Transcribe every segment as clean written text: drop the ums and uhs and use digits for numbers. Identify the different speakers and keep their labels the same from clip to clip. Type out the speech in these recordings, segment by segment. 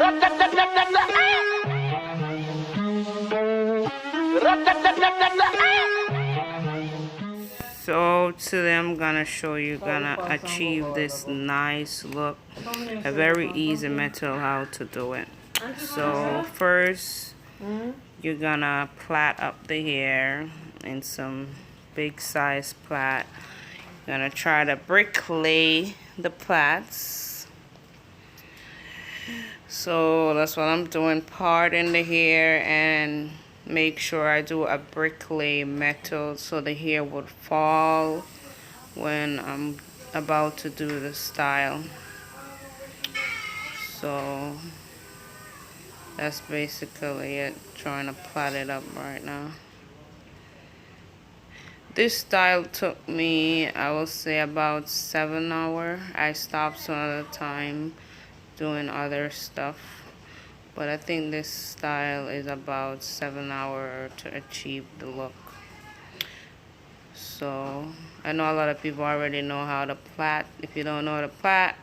Speaker 1: So today I'm gonna show you gonna achieve this nice look, a very easy method how to do it. So first you're gonna plait up the hair in some big size plait. You're gonna try to bricklay the plaits. So that's what I'm doing, part in the hair and make sure I do a bricklay method so the hair would fall when I'm about to do the style. So that's basically it, trying to plait it up right now. This style took me, I will say, about 7 hours. I stopped some other time doing other stuff, but I think this style is about 7 hours to achieve the look. So I know a lot of people already know how to plait. If you don't know how to plait,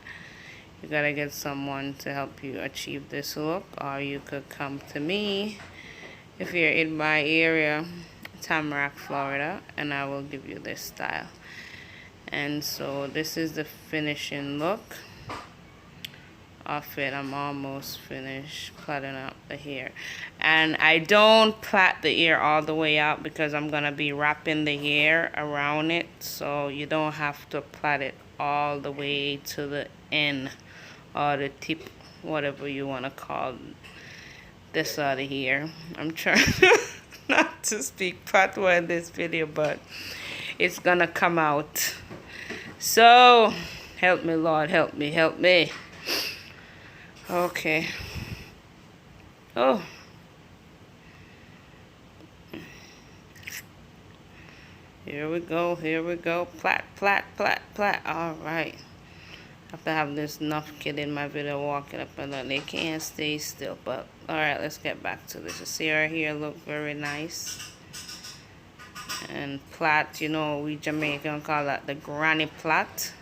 Speaker 1: you gotta get someone to help you achieve this look, or you could come to me if you're in my area, Tamarack, Florida, and I will give you this style. And so this is the finishing look of it. I'm almost finished plaiting up the hair, and I don't plait the hair all the way out because I'm gonna be wrapping the hair around it, so you don't have to plait it all the way to the end or the tip, whatever you want to call this side of here. I'm trying not to speak patois in this video, but it's gonna come out. So help me, Lord, help me, help me. Okay. Oh. Here we go, here we go. Plait, plait, plait, plait. All right. I have to have this enough kid in my video walking up and down. They can't stay still, but all right, let's get back to this. You see our hair look very nice. And plait, you know, we Jamaican call that the granny plait.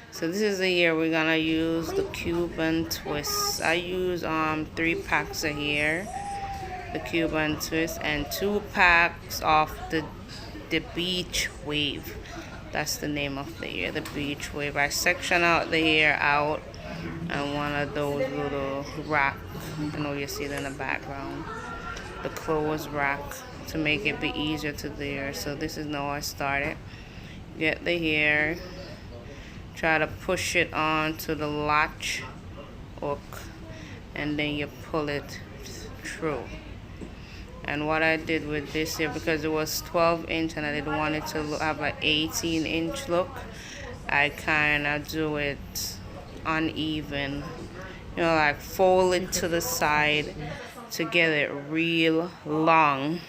Speaker 1: So this is the hair we're gonna use, the Cuban twist. I use 3 packs of hair, the Cuban twist, and 2 packs of the beach wave. That's the name of the hair, the beach wave. I section out the hair out and one of those little rack, you know, you see it in the background, the clothes rack, to make it be easier to the hair. So this is how I started. Get the hair, try to push it onto the latch hook, and then you pull it through. And what I did with this here, because it was 12-inch and I didn't want it to have an 18-inch look, I kind of do it uneven, you know, like fold it to the side to get it real long.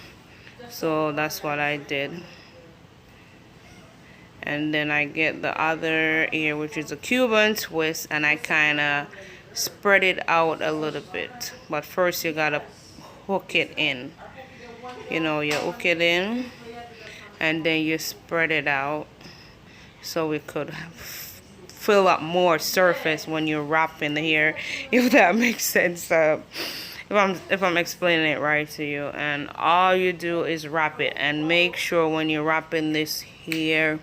Speaker 1: So that's what I did. And then I get the other ear, which is a Cuban twist, and I kind of spread it out a little bit. But first you gotta hook it in. You know, you hook it in and then you spread it out so it could fill up more surface when you're wrapping the hair, if that makes sense. If I'm explaining it right to you. And all you do is wrap it, and make sure when you're wrapping this hair,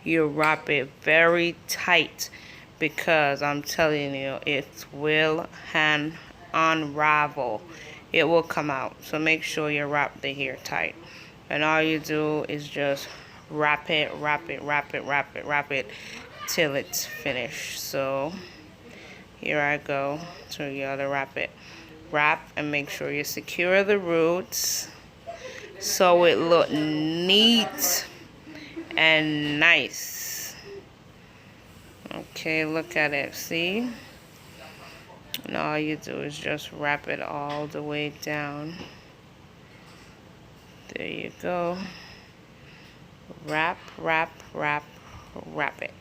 Speaker 1: you wrap it very tight, because I'm telling you, it will unravel. It will come out. So make sure you wrap the hair tight. And all you do is just wrap it, wrap it, wrap it, wrap it, wrap it till it's finished. So here I go. So you gotta wrap it. Wrap and make sure you secure the roots so it look neat and nice. Okay, look at it. See? And all you do is just wrap it all the way down. There you go. Wrap, wrap, wrap, wrap it.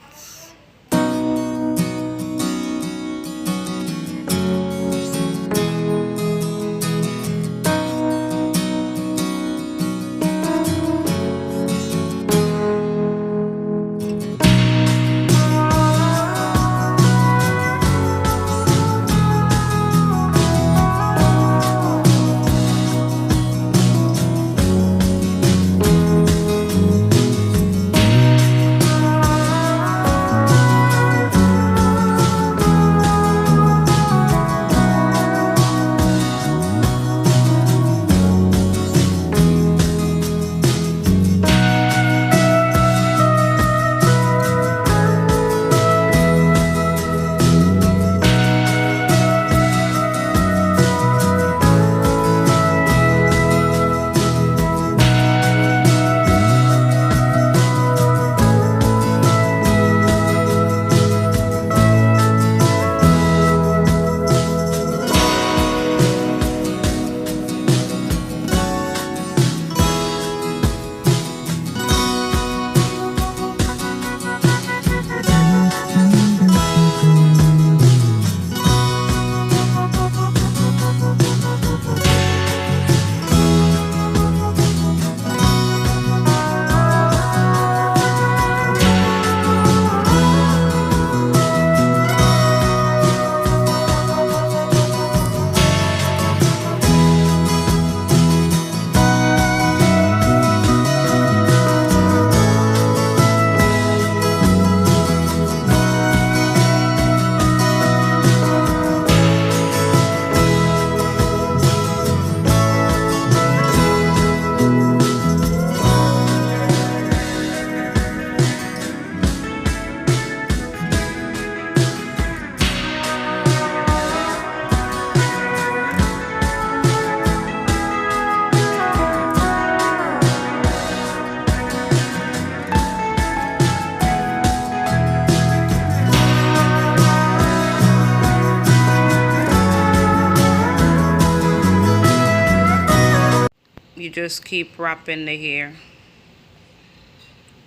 Speaker 1: just keep wrapping the hair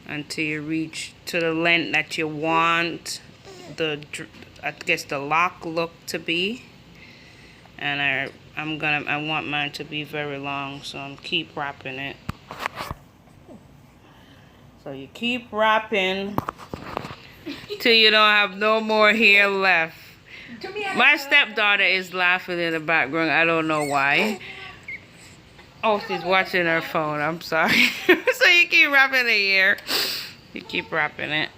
Speaker 1: until you reach to the length that you want I guess the lock look to be. And I want mine to be very long, so I'm keep wrapping it. So you keep wrapping till you don't have no more hair left. My stepdaughter is laughing in the background. I don't know why. Oh, she's watching her phone. I'm sorry. So you keep wrapping the hair. You keep wrapping it.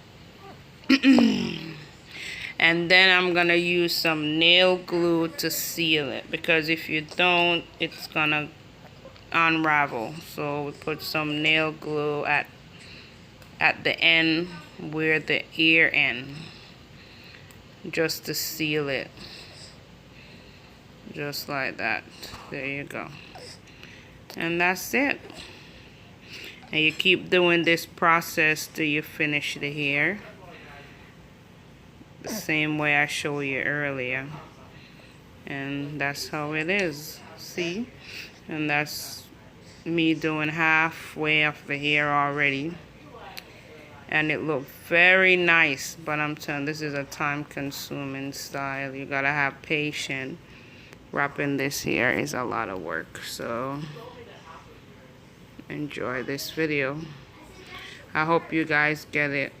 Speaker 1: And then I'm gonna use some nail glue to seal it, because if you don't, it's gonna unravel. So we put some nail glue at the end where the ear end, just to seal it, just like that. There you go. And that's it. And you keep doing this process till you finish the hair, the same way I showed you earlier. And that's how it is. See? And that's me doing halfway of the hair already. And it looked very nice, but I'm telling you, this is a time-consuming style. You gotta have patience. Wrapping this hair is a lot of work, so enjoy this video. I hope you guys get it.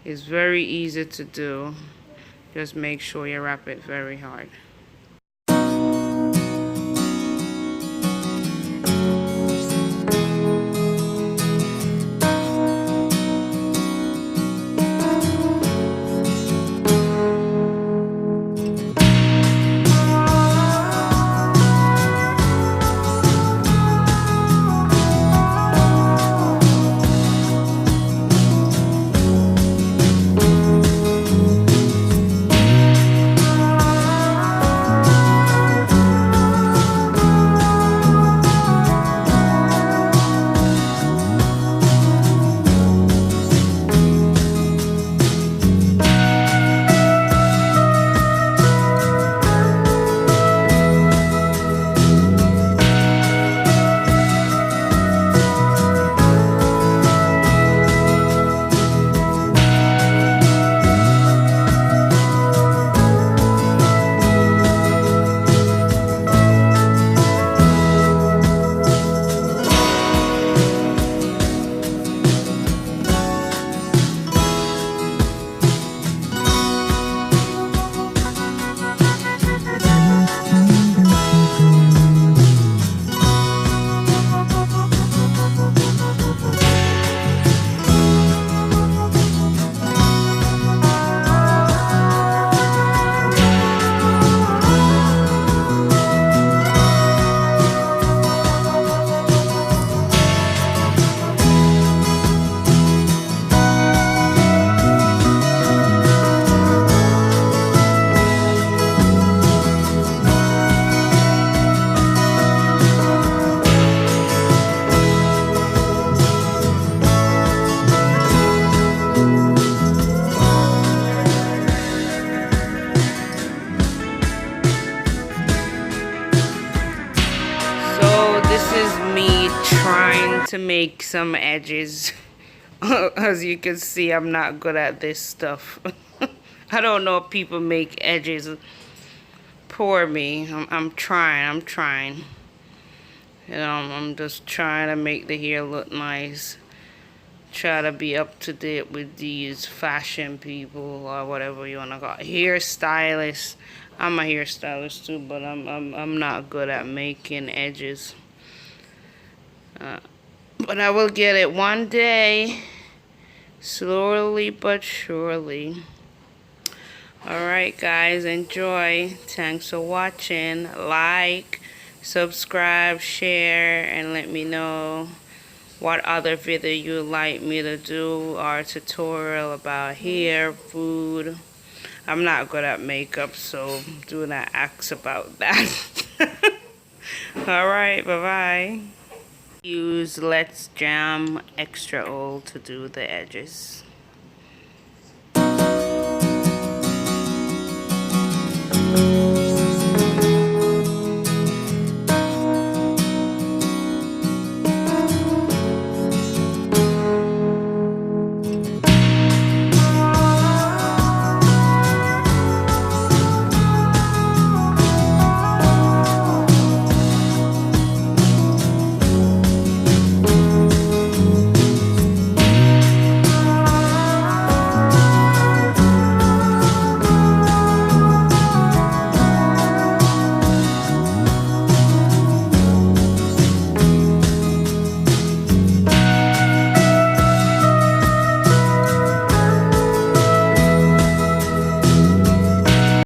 Speaker 1: It's very easy to do. Just make sure you wrap it very hard. Trying to make some edges. As you can see, I'm not good at this stuff. I don't know if people make edges. Poor me. I'm trying. You know, I'm just trying to make the hair look nice. Try to be up to date with these fashion people, or whatever you wanna call it. Hairstylists. I'm a hairstylist too, but I'm not good at making edges. But I will get it one day, slowly but surely. Alright guys, enjoy. Thanks for watching. Like, subscribe, share, and let me know what other video you'd like me to do, or a tutorial about hair, food. I'm not good at makeup, so do not ask about that. Alright, bye-bye. Use Let's Jam Extra Oil to do the edges.